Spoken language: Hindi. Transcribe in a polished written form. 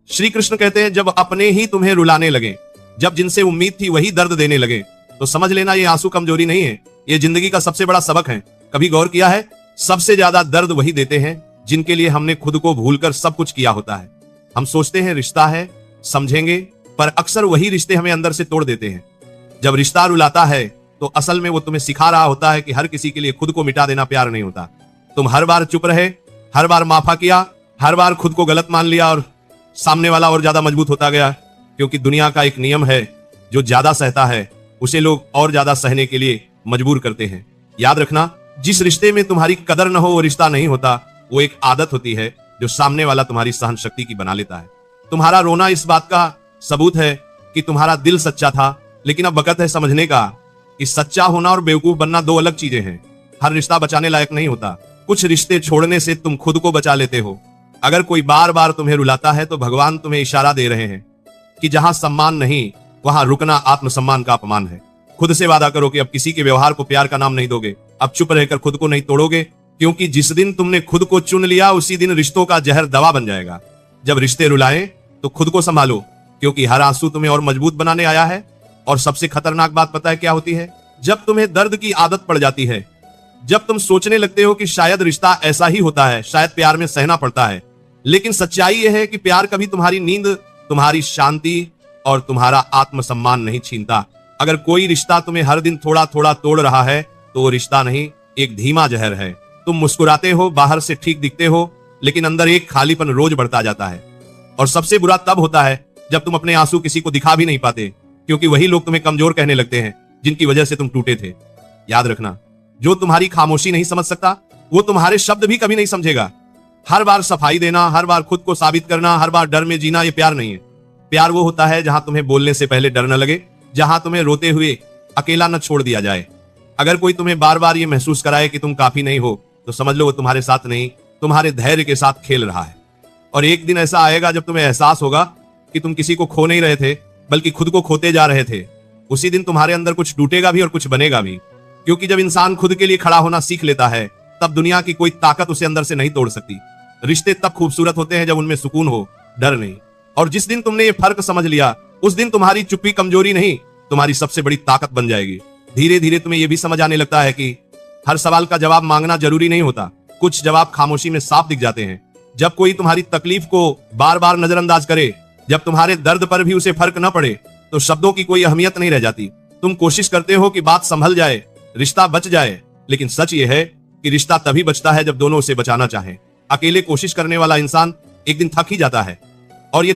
श्री कृष्ण कहते हैं जब अपने ही तुम्हें रुलाने लगे, जब जिनसे उम्मीद थी वही दर्द देने लगे, तो समझ लेना ये आंसू कमजोरी नहीं है, ये जिंदगी का सबसे बड़ा सबक है। कभी गौर किया है, सबसे ज्यादा दर्द वही देते हैं जिनके लिए हमने खुद को भूलकर सब कुछ किया होता है। हम सोचते हैं रिश्ता है, समझेंगे, पर अक्सर वही रिश्ते हमें अंदर से तोड़ देते हैं। जब रिश्ता रुलाता है तो असल में वो तुम्हें सिखा रहा होता है कि हर किसी के लिए खुद को मिटा देना प्यार नहीं होता। तुम हर बार चुप रहे, हर बार माफा किया, हर बार खुद को गलत मान लिया और सामने वाला और ज्यादा मजबूत होता गया, क्योंकि दुनिया का एक नियम है, जो ज्यादा सहता है उसे लोग और ज्यादा सहने के लिए मजबूर करते हैं। याद रखना, जिस रिश्ते में तुम्हारी कदर न हो वो रिश्ता नहीं होता, वो एक आदत होती है जो सामने वाला तुम्हारी सहन शक्ति की बना लेता है। तुम्हारा रोना इस बात का सबूत है कि तुम्हारा दिल सच्चा था, लेकिन अब वक्त है समझने का कि सच्चा होना और बेवकूफ बनना दो अलग चीजें हैं। हर रिश्ता बचाने लायक नहीं होता, कुछ रिश्ते छोड़ने से तुम खुद को बचा लेते हो। अगर कोई बार बार तुम्हें रुलाता है तो भगवान तुम्हें इशारा दे रहे हैं कि जहां सम्मान नहीं वहां रुकना आत्मसम्मान का अपमान है। खुद से वादा करो कि अब किसी के व्यवहार को प्यार का नाम नहीं दोगे, अब चुप रहकर खुद को नहीं तोड़ोगे, क्योंकि जिस दिन तुमने खुद को चुन लिया उसी दिन रिश्तों का जहर दवा बन जाएगा। जब रिश्ते रुलाएं तो खुद को संभालो, क्योंकि हर आंसू तुम्हें और मजबूत बनाने आया है। और सबसे खतरनाक बात पता है क्या होती है? जब तुम्हें दर्द की आदत पड़ जाती है, जब तुम सोचने लगते हो कि शायद रिश्ता ऐसा ही होता है, शायद प्यार में सहना पड़ता है। लेकिन सच्चाई यह है कि प्यार कभी तुम्हारी नींद, तुम्हारी शांति और तुम्हारा आत्मसम्मान नहीं छीनता। अगर कोई रिश्ता तुम्हें हर दिन थोड़ा थोड़ा तोड़ रहा है तो वो रिश्ता नहीं, एक धीमा जहर है। तुम मुस्कुराते हो, बाहर से ठीक दिखते हो, लेकिन अंदर एक खालीपन रोज बढ़ता जाता है। और सबसे बुरा तब होता है जब तुम अपने आंसू किसी को दिखा भी नहीं पाते, क्योंकि वही लोग तुम्हें कमजोर कहने लगते हैं जिनकी वजह से तुम टूटे थे। याद रखना, जो तुम्हारी खामोशी नहीं समझ सकता वो तुम्हारे शब्द भी कभी नहीं समझेगा। हर बार सफाई देना, हर बार खुद को साबित करना, हर बार डर में जीना, ये प्यार नहीं है। प्यार वो होता है जहां तुम्हें बोलने से पहले डर न लगे, जहां तुम्हें रोते हुए अकेला न छोड़ दिया जाए। अगर कोई तुम्हें बार बार ये महसूस कराए कि तुम काफी नहीं हो, तो समझ लो वो तुम्हारे साथ नहीं, तुम्हारे धैर्य के साथ खेल रहा है। और एक दिन ऐसा आएगा जब तुम्हें एहसास होगा कि तुम किसी को खो नहीं रहे थे, बल्कि खुद को खोते जा रहे थे। उसी दिन तुम्हारे अंदर कुछ टूटेगा भी और कुछ बनेगा भी, क्योंकि जब इंसान खुद के लिए खड़ा होना सीख लेता है, तब दुनिया की कोई ताकत उसे अंदर से नहीं तोड़ सकती। रिश्ते तब खूबसूरत होते हैं जब उनमें सुकून हो, डर नहीं। और जिस दिन तुमने ये फर्क समझ लिया, उस दिन तुम्हारी चुप्पी कमजोरी नहीं, तुम्हारी सबसे बड़ी ताकत बन जाएगी। धीरे धीरे तुम्हें यह भी समझ आने लगता है कि हर सवाल का जवाब मांगना जरूरी नहीं होता। कुछ जवाब खामोशी में साफ दिख जाते हैं। जब कोई तुम्हारी तकलीफ को बार बार नजरअंदाज करे, जब तुम्हारे दर्द पर भी उसे फर्क न पड़े, तो शब्दों की कोई अहमियत नहीं रह जाती। तुम कोशिश करते हो कि बात संभल जाए, रिश्ता बच जाए, लेकिन सच ये है कि रिश्ता तभी बचता है जब दोनों उसे बचाना चाहें। अकेले कोशिश करने वाला इंसान एक दिन थक ही जाता है।